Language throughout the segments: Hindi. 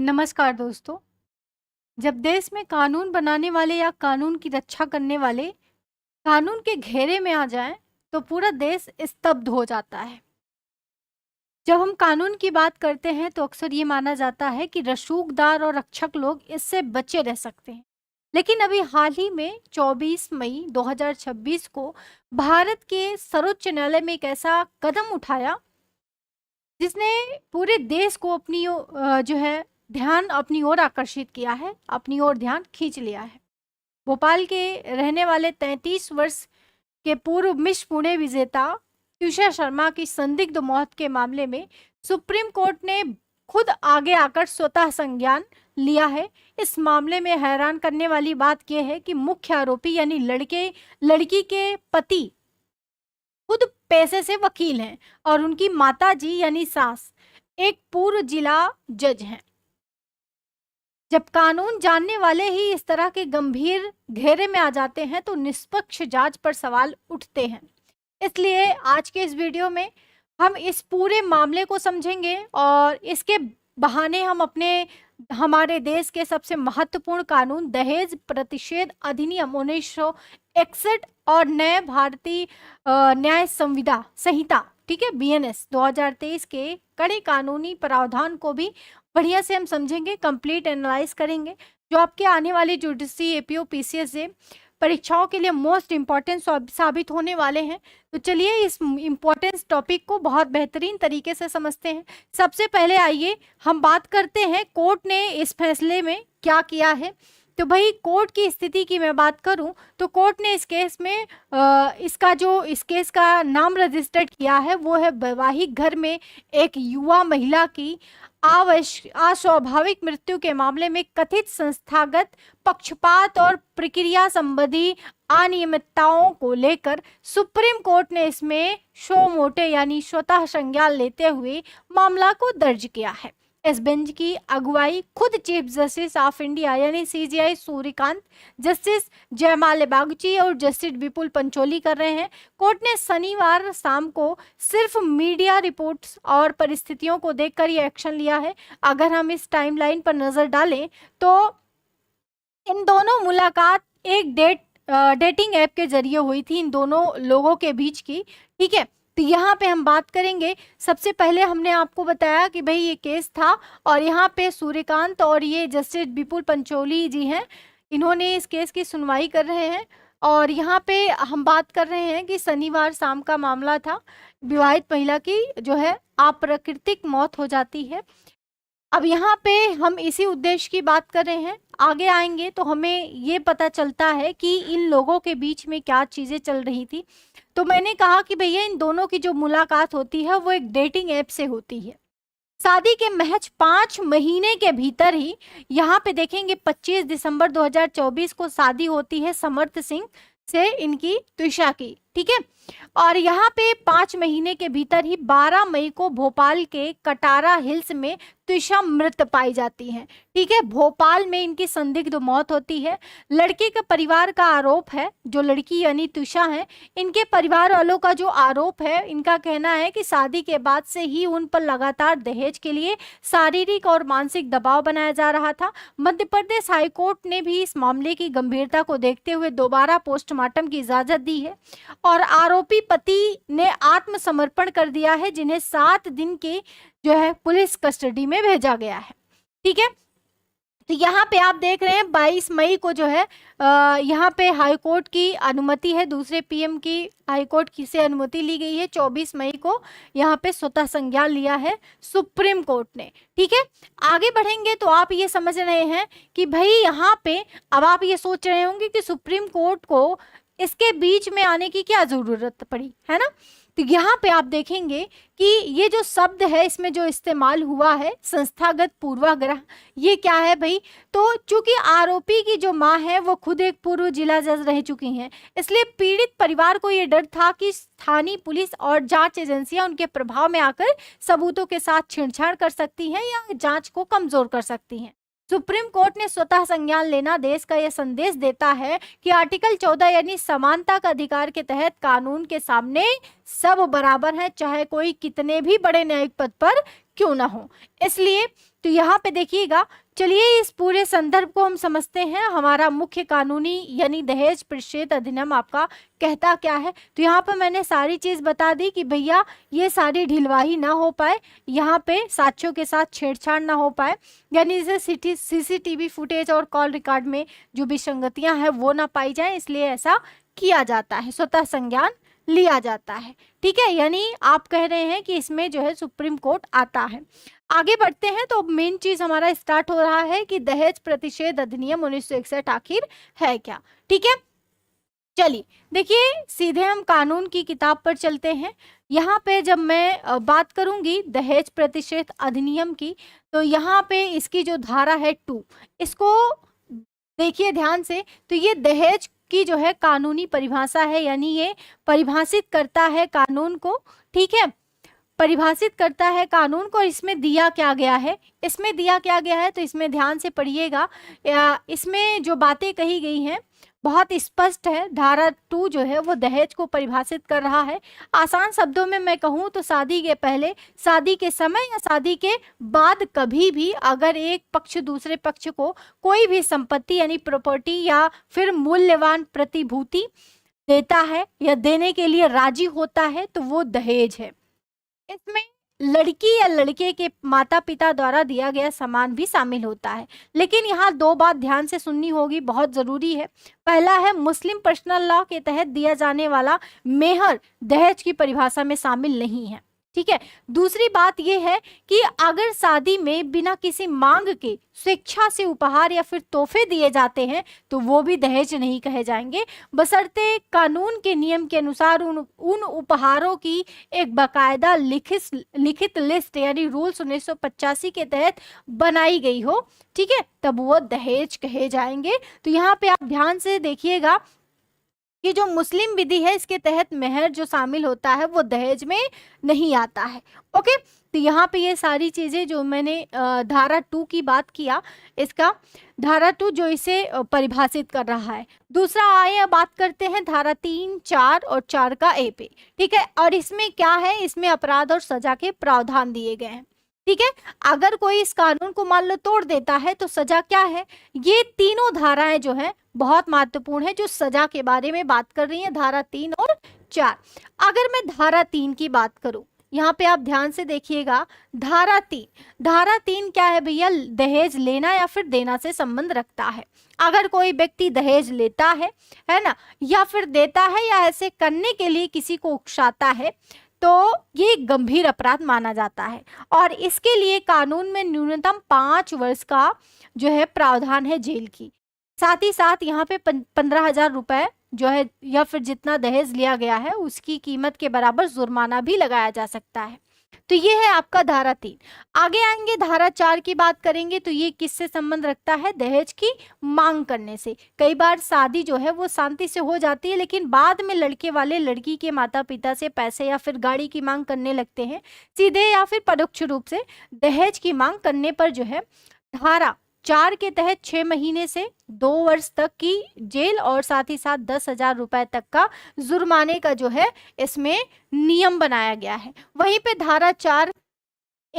नमस्कार दोस्तों। जब देश में कानून बनाने वाले या कानून की रक्षा करने वाले कानून के घेरे में आ जाएं, तो पूरा देश स्तब्ध हो जाता है। जब हम कानून की बात करते हैं तो अक्सर ये माना जाता है कि रसूखदार और रक्षक लोग इससे बचे रह सकते हैं। लेकिन अभी हाल ही में 24 मई 2026 को भारत के सर्वोच्च न्यायालय में एक ऐसा कदम उठाया जिसने पूरे देश को जो है ध्यान अपनी ओर आकर्षित किया है, अपनी ओर ध्यान खींच लिया है। भोपाल के रहने वाले 33 वर्ष के पूर्व मिस पुणे विजेता तुषार शर्मा की संदिग्ध मौत के मामले में सुप्रीम कोर्ट ने खुद आगे आकर स्वतः संज्ञान लिया है। इस मामले में हैरान करने वाली बात यह है कि मुख्य आरोपी यानी लड़की के पति खुद पैसे से वकील हैं और उनकी माता जी यानी सास एक पूर्व जिला जज हैं। जब कानून जानने वाले ही इस तरह के गंभीर घेरे में आ जाते हैं तो निष्पक्ष जांच पर सवाल उठते हैं। इसलिए आज के इस वीडियो में हम इस पूरे मामले को समझेंगे और इसके बहाने हम हमारे देश के सबसे महत्वपूर्ण कानून दहेज प्रतिषेध अधिनियम 1961 और नए भारतीय न्याय संहिता ठीक है BNS 2023 के कड़े कानूनी प्रावधान को भी बढ़िया से हम समझेंगे, कंप्लीट एनालाइज करेंगे, जो आपके आने वाली जुडिशरी APO PCS परीक्षाओं के लिए मोस्ट इम्पॉर्टेंट साबित होने वाले हैं। तो चलिए इस इम्पोर्टेंस टॉपिक को बहुत बेहतरीन तरीके से समझते हैं। सबसे पहले आइए हम बात करते हैं कोर्ट ने इस फैसले में क्या किया है। तो भाई कोर्ट की स्थिति की मैं बात करूं तो कोर्ट ने इस केस में इस केस का नाम रजिस्टर्ड किया है वो है वैवाहिक घर में एक युवा महिला की अस्वाभाविक मृत्यु के मामले में कथित संस्थागत पक्षपात और प्रक्रिया संबंधी अनियमितताओं को लेकर सुप्रीम कोर्ट ने इसमें शो मोटे यानी स्वतः संज्ञान लेते हुए मामला को दर्ज किया है। इस बेंच की अगुवाई खुद चीफ जस्टिस ऑफ इंडिया यानी CJI सूर्यकांत, जस्टिस जयमाल्या बागची और जस्टिस विपुल पंचोली कर रहे हैं। कोर्ट ने शनिवार शाम को सिर्फ मीडिया रिपोर्ट्स और परिस्थितियों को देखकर ये एक्शन लिया है। अगर हम इस टाइमलाइन पर नजर डालें तो इन दोनों मुलाकात एक डेटिंग ऐप के जरिए हुई थी इन दोनों लोगों के बीच की, ठीक है। तो यहाँ पे हम बात करेंगे, सबसे पहले हमने आपको बताया कि भाई ये केस था और यहाँ पे सूर्यकांत और ये जस्टिस विपुल पंचोली जी हैं, इन्होंने इस केस की सुनवाई कर रहे हैं। और यहाँ पे हम बात कर रहे हैं कि शनिवार शाम का मामला था, विवाहित महिला की जो है अप्राकृतिक मौत हो जाती है। अब यहाँ पे हम इसी उद्देश्य की बात कर रहे हैं, आगे आएंगे तो हमें ये पता चलता है कि इन लोगों के बीच में क्या चीज़ें चल रही थी। तो मैंने कहा कि भैया इन दोनों की जो मुलाकात होती है वो एक डेटिंग ऐप से होती है। शादी के महज 5 महीने के भीतर ही यहाँ पे देखेंगे 25 दिसंबर 2024 को शादी होती है समर्थ सिंह से इनकी तुषा की, ठीक है। और यहाँ पे 5 महीने के भीतर ही 12 मई को भोपाल के कटारा हिल्स में तुषा मृत पाई जाती है, ठीक है। भोपाल में इनकी संदिग्ध मौत होती है। लड़के के परिवार का आरोप है, जो लड़की यानी तुषा है, इनके परिवार वालों का जो आरोप है, इनका कहना है कि शादी के बाद से ही उन पर लगातार दहेज के लिए शारीरिक और मानसिक दबाव बनाया जा रहा था। मध्य प्रदेश हाईकोर्ट ने भी इस मामले की गंभीरता को देखते हुए दोबारा पोस्टमार्टम की इजाजत दी है और आरोपी पति ने आत्मसमर्पण कर दिया है, जिन्हें 7 दिन की जो है पुलिस कस्टडी में भेजा गया है, ठीक है। तो यहाँ पे आप देख रहे हैं 22 मई को जो है यहाँ पे हाईकोर्ट की अनुमति है, दूसरे PM की हाईकोर्ट की से अनुमति ली गई है। 24 मई को यहाँ पे स्वतः संज्ञान लिया है सुप्रीम कोर्ट ने, ठीक है। आगे बढ़ेंगे तो आप ये समझ रहे हैं कि भाई यहाँ पे अब आप ये सोच रहे होंगे कि सुप्रीम कोर्ट को इसके बीच में आने की क्या जरूरत पड़ी, है ना। तो यहाँ पे आप देखेंगे कि ये जो शब्द है इसमें जो इस्तेमाल हुआ है संस्थागत पूर्वाग्रह, ये क्या है भाई। तो चूंकि आरोपी की जो माँ है वो खुद एक पूर्व जिला जज रह चुकी हैं, इसलिए पीड़ित परिवार को ये डर था कि स्थानीय पुलिस और जांच एजेंसियां उनके प्रभाव में आकर सबूतों के साथ छेड़छाड़ कर सकती हैं या जांच को कमजोर कर सकती हैं। सुप्रीम कोर्ट ने स्वतः संज्ञान लेना देश का यह संदेश देता है कि आर्टिकल 14 यानी समानता का अधिकार के तहत कानून के सामने सब बराबर हैं, चाहे कोई कितने भी बड़े न्यायिक पद पर क्यों ना हो। इसलिए तो यहाँ पे देखिएगा, चलिए इस पूरे संदर्भ को हम समझते हैं। हमारा मुख्य कानूनी यानी दहेज प्रतिषेध अधिनियम आपका कहता क्या है। तो यहाँ पर मैंने सारी चीज बता दी कि भैया ये सारी ढिलवाही ना हो पाए, यहाँ पे साक्ष्यों के साथ छेड़छाड़ ना हो पाए, यानी जैसे सीसीटीवी फुटेज और कॉल रिकॉर्ड में जो भी संगतियां हैं वो ना पाई जाए, इसलिए ऐसा किया जाता है, स्वतः संज्ञान लिया जाता है। ठीक है, यानी आप कह रहे हैं कि इसमें जो है सुप्रीम कोर्ट आता है। आगे बढ़ते हैं तो मेन चीज हमारा स्टार्ट हो रहा है कि दहेज प्रतिषेध अधिनियम 1961 आखिर है क्या। ठीक है, चलिए देखिए सीधे हम कानून की किताब पर चलते हैं। यहाँ पे जब मैं बात करूंगी दहेज प्रतिषेध अधिनियम की, तो यहाँ पे इसकी जो धारा है 2, इसको देखिए ध्यान से। तो ये दहेज की जो है कानूनी परिभाषा है, यानी ये परिभाषित करता है कानून को। ठीक है, परिभाषित करता है कानून को। इसमें दिया क्या गया है, इसमें दिया क्या गया है, तो इसमें ध्यान से पढ़िएगा। इसमें जो बातें कही गई हैं बहुत स्पष्ट है। धारा 2 जो है वो दहेज को परिभाषित कर रहा है। आसान शब्दों में मैं कहूँ तो शादी के पहले, शादी के समय या शादी के बाद कभी भी अगर एक पक्ष दूसरे पक्ष को कोई भी संपत्ति यानी प्रॉपर्टी या फिर मूल्यवान प्रतिभूति देता है या देने के लिए राजी होता है तो वो दहेज है। इसमें लड़की या लड़के के माता पिता द्वारा दिया गया सामान भी शामिल होता है। लेकिन यहाँ 2 बात ध्यान से सुननी होगी, बहुत जरूरी है। पहला है, मुस्लिम पर्सनल लॉ के तहत दिया जाने वाला मेहर दहेज की परिभाषा में शामिल नहीं है। ठीक है, दूसरी बात यह है कि अगर शादी में बिना किसी मांग के स्वेच्छा से उपहार या फिर तोहफे दिए जाते हैं तो वो भी दहेज नहीं कहे जाएंगे, बशर्ते कानून के नियम के अनुसार उन उपहारों की एक बाकायदा लिखित लिस्ट यानी रूल्स 1985 के तहत बनाई गई हो। ठीक है, तब वो दहेज कहे जाएंगे। तो यहाँ पे आप ध्यान से देखिएगा कि जो मुस्लिम विधि है इसके तहत मेहर जो शामिल होता है वो दहेज में नहीं आता है। ओके, तो यहाँ पे ये सारी चीजें जो मैंने धारा 2 की बात किया, इसका धारा 2 जो इसे परिभाषित कर रहा है। दूसरा आइए बात करते हैं धारा 3, 4 और 4 का ए पे। ठीक है, और इसमें क्या है, इसमें अपराध और सजा के प्रावधान दिए गए हैं। ठीक है, अगर कोई इस कानून को मान लो तोड़ देता है तो सजा क्या है। ये तीनों धाराएं जो है बहुत महत्वपूर्ण है, जो सजा के बारे में बात कर रही है, धारा 3 और 4। अगर मैं धारा 3 की बात करूं, यहाँ पे आप ध्यान से देखिएगा, धारा 3 क्या है भैया, दहेज लेना या फिर देना से संबंध रखता है। अगर कोई व्यक्ति दहेज लेता है ना, या फिर देता है या ऐसे करने के लिए किसी को उकसाता है तो ये गंभीर अपराध माना जाता है और इसके लिए कानून में न्यूनतम 5 वर्ष का जो है प्रावधान है जेल की। साथ ही साथ यहाँ पे 15,000 रुपए जो है या फिर जितना दहेज लिया गया है उसकी कीमत के बराबर जुर्माना भी लगाया जा सकता है। तो ये है आपका धारा 3। आगे आएंगे धारा 4 की बात करेंगे तो ये किससे संबंध रखता है, दहेज की मांग करने से। कई बार शादी जो है वो शांति से हो जाती है लेकिन बाद में लड़के वाले लड़की के माता पिता से पैसे या फिर गाड़ी की मांग करने लगते हैं। सीधे या फिर परोक्ष रूप से दहेज की मांग करने पर जो है धारा 4 के तहत 6 महीने से 2 वर्ष तक की जेल और साथ ही साथ 10,000 रुपए तक का जुर्माने का जो है इसमें नियम बनाया गया है। वहीं पे धारा 4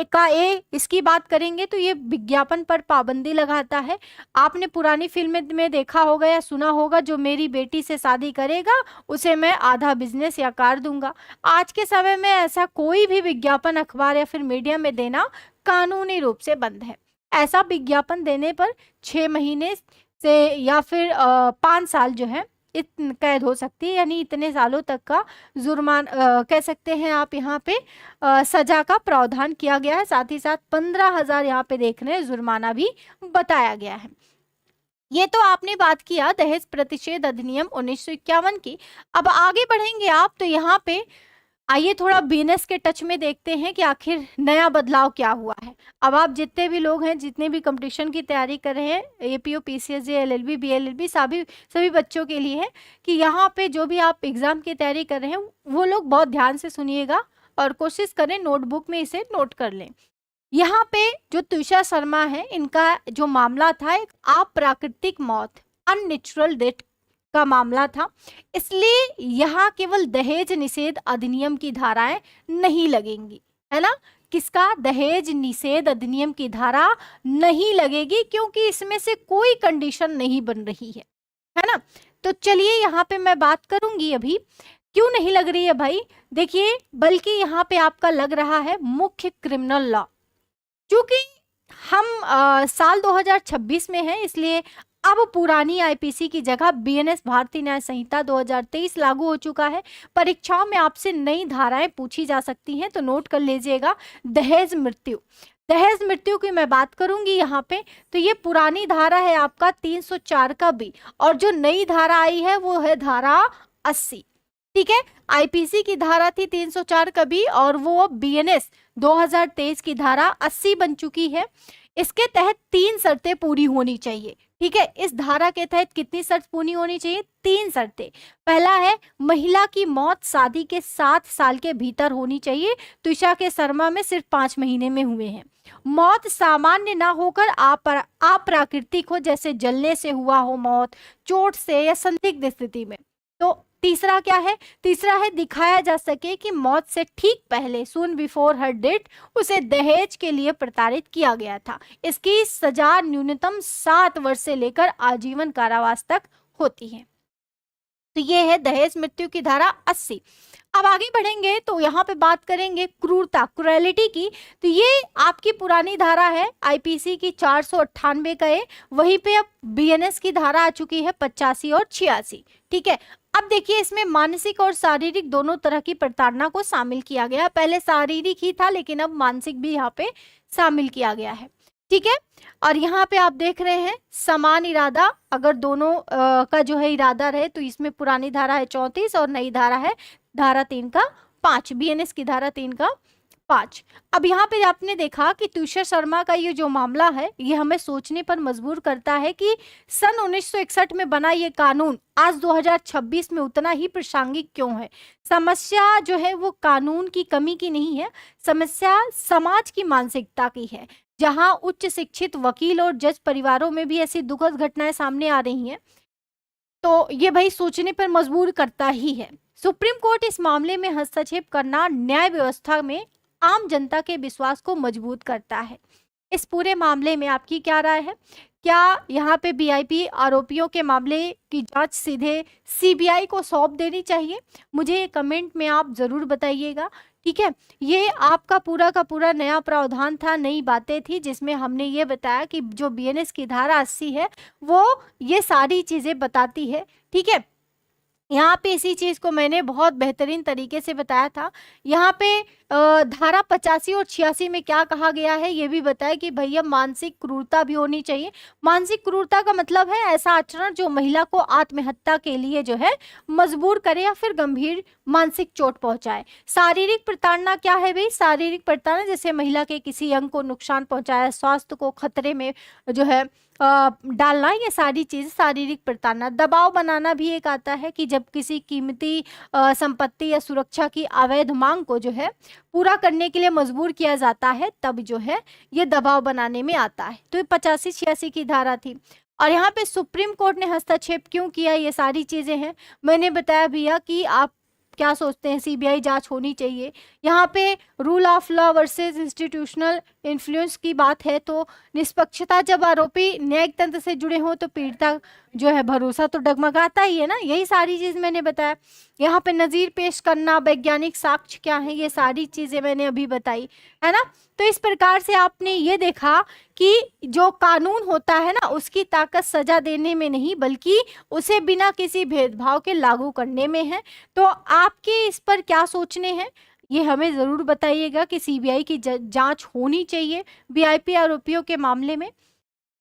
का ए इसकी बात करेंगे तो ये विज्ञापन पर पाबंदी लगाता है। आपने पुरानी फिल्म में देखा होगा या सुना होगा, जो मेरी बेटी से शादी करेगा उसे मैं आधा बिजनेस या कार दूंगा। आज के समय में ऐसा कोई भी विज्ञापन अखबार या फिर मीडिया में देना कानूनी रूप से बंद है। ऐसा विज्ञापन देने पर 6 महीने से या फिर 5 साल जो है कैद हो सकती है, यानी इतने सालों तक का जुर्माना कह सकते हैं आप यहाँ पे सजा का प्रावधान किया गया है। साथ ही साथ 15,000 यहाँ पे देख रहे हैं जुर्माना भी बताया गया है। ये तो आपने बात किया दहेज प्रतिषेध अधिनियम 1951 की। अब आगे बढ़ेंगे आप तो यहाँ पे आइए थोड़ा बिजनेस के टच में देखते हैं कि आखिर नया बदलाव क्या हुआ है। अब आप जितने भी लोग हैं, जितने भी कंपटीशन की तैयारी कर रहे हैं, एपीओ, पीसीएस, एलएलबी, बीएलएलबी, सभी बच्चों के लिए है कि यहाँ पे जो भी आप एग्जाम की तैयारी कर रहे हैं वो लोग बहुत ध्यान से सुनिएगा और कोशिश करें नोटबुक में इसे नोट कर लें। यहाँ पे जो तुषार शर्मा है, इनका जो मामला था एक अप्राकृतिक मौत, अननेचुरल डेथ का मामला था, इसलिए यहाँ केवल दहेज निषेध अधिनियम की धाराएं नहीं लगेंगी, है ना। किसका, दहेज निषेध अधिनियम की धारा नहीं लगेगी, क्योंकि इसमें से कोई कंडीशन नहीं बन रही है ना। तो चलिए यहाँ पे मैं बात करूंगी अभी क्यों नहीं लग रही है भाई। देखिए, बल्कि यहाँ पे आपका लग रहा है मुख्य क्रिमिनल लॉ। क्योंकि हम साल 2026 में है, इसलिए अब पुरानी आईपीसी की जगह बीएनएस भारतीय न्याय संहिता 2023 लागू हो चुका है। परीक्षाओं में आपसे नई धाराएं पूछी जा सकती हैं, तो नोट कर लीजिएगा। दहेज मृत्यु, दहेज मृत्यु की मैं बात करूंगी यहाँ पे, तो ये पुरानी धारा है आपका 304 का बी, और जो नई धारा आई है वो है धारा 80। ठीक है, आईपीसी की धारा थी 304 का बी, और वो बीएनएस 2023 की धारा 80 बन चुकी है। इसके तहत 3 शर्तें पूरी होनी चाहिए। ठीक है, इस धारा के तहत कितनी शर्त पूरी होनी चाहिए, 3 शर्तें। पहला है, महिला की मौत शादी के 7 साल के भीतर होनी चाहिए। तुषा के शर्मा में सिर्फ 5 महीने में हुए हैं। मौत सामान्य ना होकर अप्राकृतिक हो, जैसे जलने से हुआ हो मौत, चोट से, या संदिग्ध स्थिति में। तो तीसरा क्या है, तीसरा है दिखाया जा सके कि मौत से ठीक पहले, सून बिफोर हर डेथ, उसे दहेज के लिए प्रताड़ित किया गया था। इसकी सजा न्यूनतम 7 वर्ष से लेकर आजीवन कारावास तक होती है। तो ये है दहेज मृत्यु की धारा 80। अब आगे बढ़ेंगे तो यहाँ पे बात करेंगे क्रूरता, क्रुएलिटी की। तो ये आपकी पुरानी धारा है आईपीसी की 498 का है, वहीं पे अब बीएनएस की धारा आ चुकी है 85 और 86। ठीक है, अब देखिए इसमें मानसिक और शारीरिक दोनों तरह की प्रताड़ना को शामिल किया गया। पहले शारीरिक ही था, लेकिन अब मानसिक भी यहाँ पे शामिल किया गया है। ठीक है, और यहाँ पे आप देख रहे हैं समान इरादा, अगर दोनों का जो है इरादा रहे, तो इसमें पुरानी धारा है 34 और नई धारा है धारा 3 का 5, बीएनएस की धारा 3 का 5। अब यहाँ पे आपने देखा कि तुषार शर्मा का ये जो मामला है, ये हमें सोचने पर मजबूर करता है कि सन 1961 में बना ये कानून आज 2026 में उतना ही प्रासंगिक क्यों है। समस्या जो है वो कानून की कमी की नहीं है, समस्या समाज की मानसिकता की है, जहां उच्च शिक्षित वकील और जज परिवारों में भी ऐसी दुखद घटनाएं सामने आ रही हैं। तो ये भाई सोचने पर मजबूर करता ही है। सुप्रीम कोर्ट इस मामले में हस्तक्षेप करना न्याय व्यवस्था में आम जनता के विश्वास को मजबूत करता है। इस पूरे मामले में आपकी क्या राय है? क्या यहाँ पे वीआईपी आरोपियों के मामले की जांच सीधे सीबीआई को सौंप देनी चाहिए? मुझे कमेंट में आप जरूर बताइएगा। ठीक है, ये आपका पूरा का पूरा नया प्रावधान था, नई बातें थी, जिसमें हमने ये बताया कि जो बीएनएस की धारा 80 है वो ये सारी चीजें बताती है। ठीक है, यहाँ पे इसी चीज को मैंने बहुत बेहतरीन तरीके से बताया था। यहाँ पे धारा 85 और 86 में क्या कहा गया है ये भी बताया कि भैया मानसिक क्रूरता भी होनी चाहिए। मानसिक क्रूरता का मतलब है ऐसा आचरण जो महिला को आत्महत्या के लिए जो है मजबूर करे या फिर गंभीर मानसिक चोट पहुंचाए। शारीरिक प्रताड़ना क्या है भाई? शारीरिक प्रताड़ना जैसे महिला के किसी अंग को नुकसान पहुंचाया, स्वास्थ्य को खतरे में जो है डालना, ये सारी चीज शारीरिक प्रताड़ना। दबाव बनाना भी एक आता है कि जब किसी कीमती संपत्ति या सुरक्षा की अवैध मांग को जो है पूरा करने के लिए मजबूर किया जाता है, तब जो है ये दबाव बनाने में आता है। तो ये 85-86 की धारा थी। और यहाँ पे सुप्रीम कोर्ट ने हस्तक्षेप क्यों किया, ये सारी चीजें हैं। मैंने बताया भैया कि आप क्या सोचते हैं, सीबीआई जांच होनी चाहिए। यहाँ पे rule of law versus institutional influence की बात है, तो निष्पक्षता, जब आरोपी न्यायिक तंत्र से जुड़े हों तो पीड़िता जो है भरोसा तो डगमगाता ही है ना। यही सारी चीज मैंने बताया। यहाँ पे नजीर पेश करना, वैज्ञानिक साक्ष्य क्या है, ये सारी चीजें मैंने अभी बताई है ना। तो इस प्रकार से आपने ये देखा कि जो कानून होता है ना, उसकी ताकत सजा देने में नहीं बल्कि उसे बिना किसी भेदभाव के लागू करने में है। तो आपके इस पर क्या सोचने हैं ये हमें ज़रूर बताइएगा कि सीबीआई की जांच होनी चाहिए वीआईपी आरोपियों के मामले में।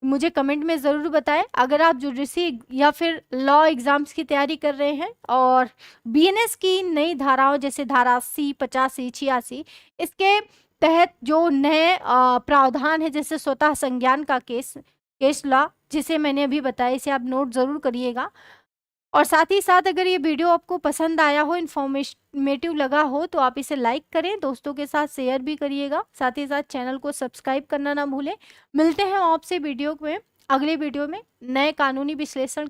मुझे कमेंट में ज़रूर बताएं। अगर आप जुडिशरी या फिर लॉ एग्जाम्स की तैयारी कर रहे हैं और बीएनएस की नई धाराओं जैसे धारा 80, 85, 86 इसके तहत जो नए प्रावधान है, जैसे स्वतः संज्ञान का केस लॉ जिसे मैंने अभी बताया, इसे आप नोट ज़रूर करिएगा। और साथ ही साथ अगर ये वीडियो आपको पसंद आया हो, इन्फॉर्मेटिव लगा हो, तो आप इसे लाइक करें, दोस्तों के साथ शेयर भी करिएगा। साथ ही साथ चैनल को सब्सक्राइब करना ना भूलें। मिलते हैं आपसे वीडियो में, अगले वीडियो में नए कानूनी विश्लेषण